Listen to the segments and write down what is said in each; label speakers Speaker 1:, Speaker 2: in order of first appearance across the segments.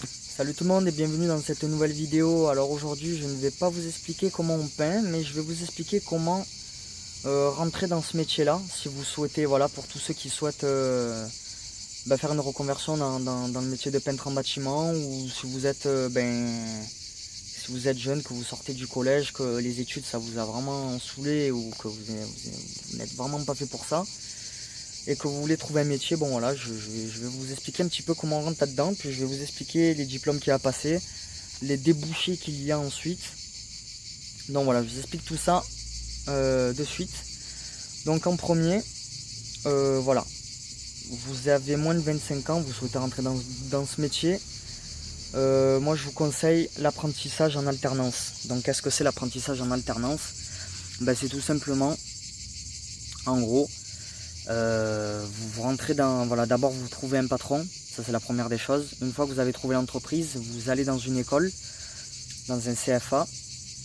Speaker 1: Salut tout le monde et bienvenue dans cette nouvelle vidéo. Alors aujourd'hui je ne vais pas vous expliquer comment on peint, mais je vais vous expliquer comment rentrer dans ce métier là. Si vous souhaitez, voilà, pour tous ceux qui souhaitent faire une reconversion dans le métier de peintre en bâtiment, ou si vous êtes si vous êtes jeune, que vous sortez du collège, que les études ça vous a vraiment saoulé, ou que vous n'êtes vraiment pas fait pour ça et que vous voulez trouver un métier. Bon voilà, je vais vous expliquer un petit peu comment on rentre là-dedans, puis je vais vous expliquer les diplômes qu'il y a à passer, les débouchés qu'il y a ensuite. Donc voilà, je vous explique tout ça de suite. Donc en premier, voilà, vous avez moins de 25 ans, vous souhaitez rentrer dans ce métier. Moi je vous conseille l'apprentissage en alternance. Donc qu'est-ce que c'est l'apprentissage en alternance? C'est tout simplement, en gros, vous rentrez dans, voilà, d'abord vous trouvez un patron, ça c'est la première des choses. Une fois que vous avez trouvé l'entreprise, vous allez dans une école, dans un CFA,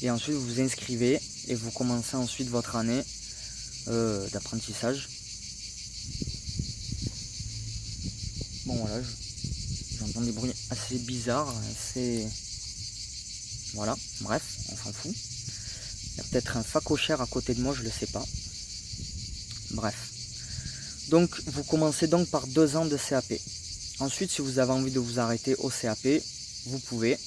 Speaker 1: et ensuite vous vous inscrivez et vous commencez ensuite votre année d'apprentissage. Bon voilà, j'entends des bruits assez bizarres, assez... Voilà, bref, on s'en fout. Il y a peut-être un facochère à côté de moi, je le sais pas. Bref. Donc vous commencez donc par 2 ans de CAP. Ensuite, si vous avez envie de vous arrêter au CAP, vous pouvez.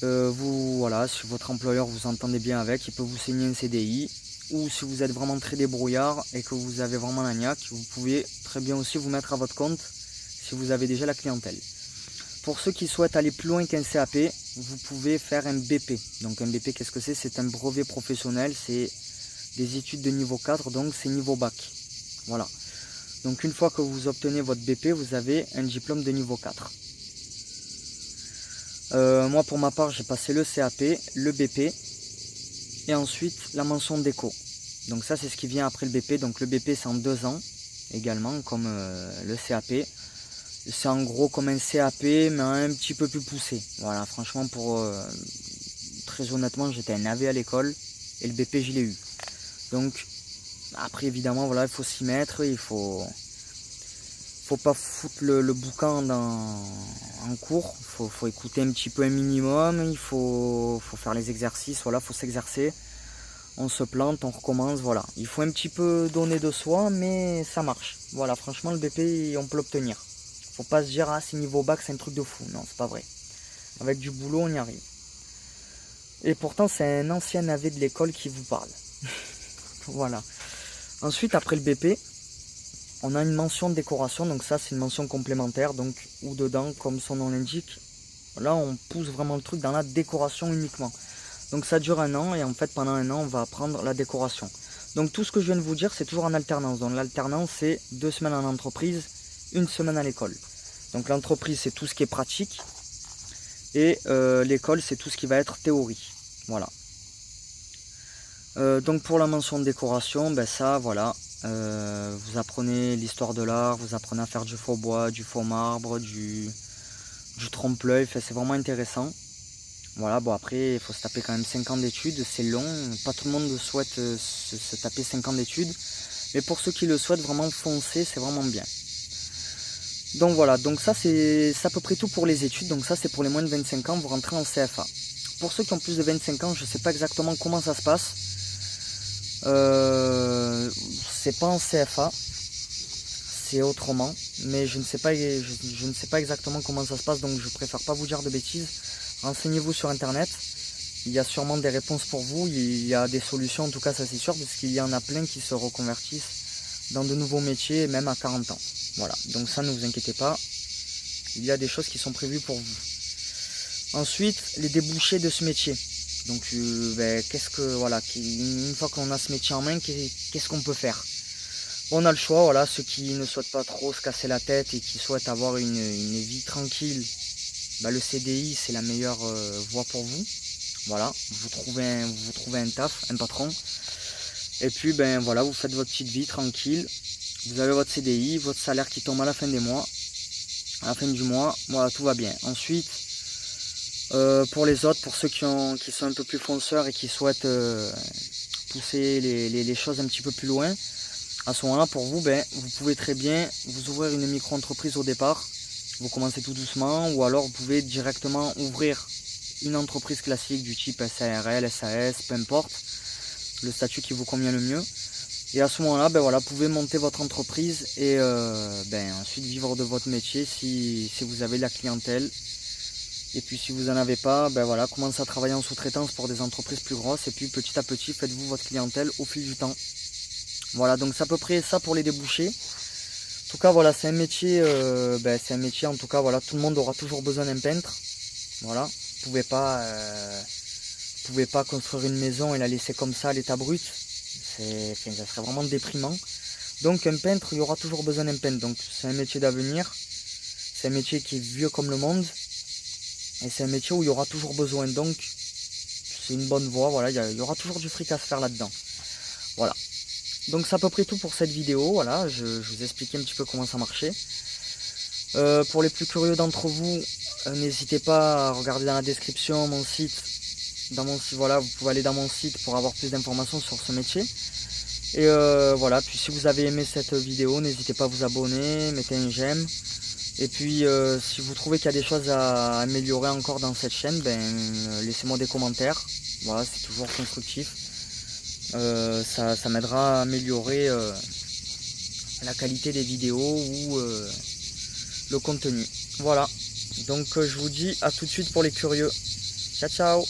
Speaker 1: Voilà, si votre employeur vous entendez bien avec, il peut vous signer un CDI. Ou si vous êtes vraiment très débrouillard et que vous avez vraiment la niaque, vous pouvez très bien aussi vous mettre à votre compte si vous avez déjà la clientèle. Pour ceux qui souhaitent aller plus loin qu'un CAP, vous pouvez faire un BP. Donc un BP, qu'est-ce que c'est? C'est un brevet professionnel, c'est des études de niveau 4, donc c'est niveau bac. Voilà. Donc une fois que vous obtenez votre BP, vous avez un diplôme de niveau 4. Moi pour ma part, j'ai passé le CAP, le BP et ensuite la mention déco. Donc ça c'est ce qui vient après le BP. Donc le BP c'est en 2 ans également, comme le CAP. C'est en gros comme un CAP mais un petit peu plus poussé. Voilà, franchement, très honnêtement, j'étais un navet à l'école et le BP je l'ai eu. Donc après évidemment, voilà, il faut s'y mettre, il faut pas foutre le boucan en cours, faut écouter un petit peu un minimum, il faut faire les exercices, voilà, faut s'exercer, on se plante, on recommence, voilà. Il faut un petit peu donner de soi, mais ça marche. Voilà, franchement le BP on peut l'obtenir. Faut pas se dire, ah c'est niveau bac, c'est un truc de fou, non c'est pas vrai. Avec du boulot on y arrive. Et pourtant c'est un ancien navet de l'école qui vous parle. Voilà. Ensuite après le BP, on a une mention de décoration, donc ça c'est une mention complémentaire, donc où dedans, comme son nom l'indique, là on pousse vraiment le truc dans la décoration uniquement. Donc ça dure 1 an et en fait pendant 1 an on va apprendre la décoration. Donc tout ce que je viens de vous dire c'est toujours en alternance. Donc l'alternance c'est 2 semaines en entreprise, 1 semaine à l'école. Donc l'entreprise c'est tout ce qui est pratique et l'école c'est tout ce qui va être théorie. Voilà. Donc pour la mention de décoration, ça voilà. Vous apprenez l'histoire de l'art, vous apprenez à faire du faux bois, du faux marbre, du trompe-l'œil, c'est vraiment intéressant. Voilà, bon après il faut se taper quand même 5 ans d'études, c'est long, pas tout le monde souhaite se taper 5 ans d'études, mais pour ceux qui le souhaitent vraiment foncer, c'est vraiment bien. Donc voilà, donc ça c'est à peu près tout pour les études, donc ça c'est pour les moins de 25 ans, vous rentrez en CFA. Pour ceux qui ont plus de 25 ans, je ne sais pas exactement comment ça se passe. C'est pas en CFA, c'est autrement, mais je ne sais pas exactement comment ça se passe, donc je préfère pas vous dire de bêtises. Renseignez-vous sur internet, il y a sûrement des réponses pour vous, il y a des solutions, en tout cas ça c'est sûr, parce qu'il y en a plein qui se reconvertissent dans de nouveaux métiers, même à 40 ans. Voilà, donc ça ne vous inquiétez pas, il y a des choses qui sont prévues pour vous. Ensuite, les débouchés de ce métier. Donc une fois qu'on a ce métier en main, qu'est-ce qu'on peut faire? On a le choix, voilà, ceux qui ne souhaitent pas trop se casser la tête et qui souhaitent avoir une vie tranquille, le CDI c'est la meilleure voie pour vous. Voilà, vous trouvez un taf, un patron, et puis voilà, vous faites votre petite vie tranquille, vous avez votre CDI, votre salaire qui tombe à la fin du mois, voilà, tout va bien. Ensuite, pour les autres, pour ceux qui sont un peu plus fonceurs et qui souhaitent pousser les choses un petit peu plus loin, à ce moment-là, pour vous, vous pouvez très bien vous ouvrir une micro-entreprise au départ vous commencez tout doucement, ou alors vous pouvez directement ouvrir une entreprise classique du type SARL, SAS, peu importe, le statut qui vous convient le mieux. Et à ce moment-là, voilà, vous pouvez monter votre entreprise et ensuite vivre de votre métier si vous avez la clientèle. Et puis si vous n'en avez pas, voilà, commencez à travailler en sous-traitance pour des entreprises plus grosses. Et puis petit à petit, faites-vous votre clientèle au fil du temps. Voilà, donc c'est à peu près ça pour les débouchés. En tout cas, voilà, c'est un métier, en tout cas, voilà, tout le monde aura toujours besoin d'un peintre. Voilà, vous pouvez pas construire une maison et la laisser comme ça à l'état brut. Ça serait vraiment déprimant. Donc un peintre, il y aura toujours besoin d'un peintre. Donc c'est un métier d'avenir. C'est un métier qui est vieux comme le monde. Et c'est un métier où il y aura toujours besoin. Donc c'est une bonne voie. Voilà, il y aura toujours du fric à se faire là-dedans. Voilà. Donc c'est à peu près tout pour cette vidéo. Voilà, je vous ai expliqué un petit peu comment ça marchait. Pour les plus curieux d'entre vous, n'hésitez pas à regarder dans la description mon site. Voilà, vous pouvez aller dans mon site pour avoir plus d'informations sur ce métier. Et voilà, puis si vous avez aimé cette vidéo, n'hésitez pas à vous abonner, mettez un j'aime. Et puis si vous trouvez qu'il y a des choses à améliorer encore dans cette chaîne, laissez-moi des commentaires. Voilà, c'est toujours constructif. Ça m'aidera à améliorer la qualité des vidéos ou le contenu. Voilà, donc je vous dis à tout de suite pour les curieux. Ciao ciao.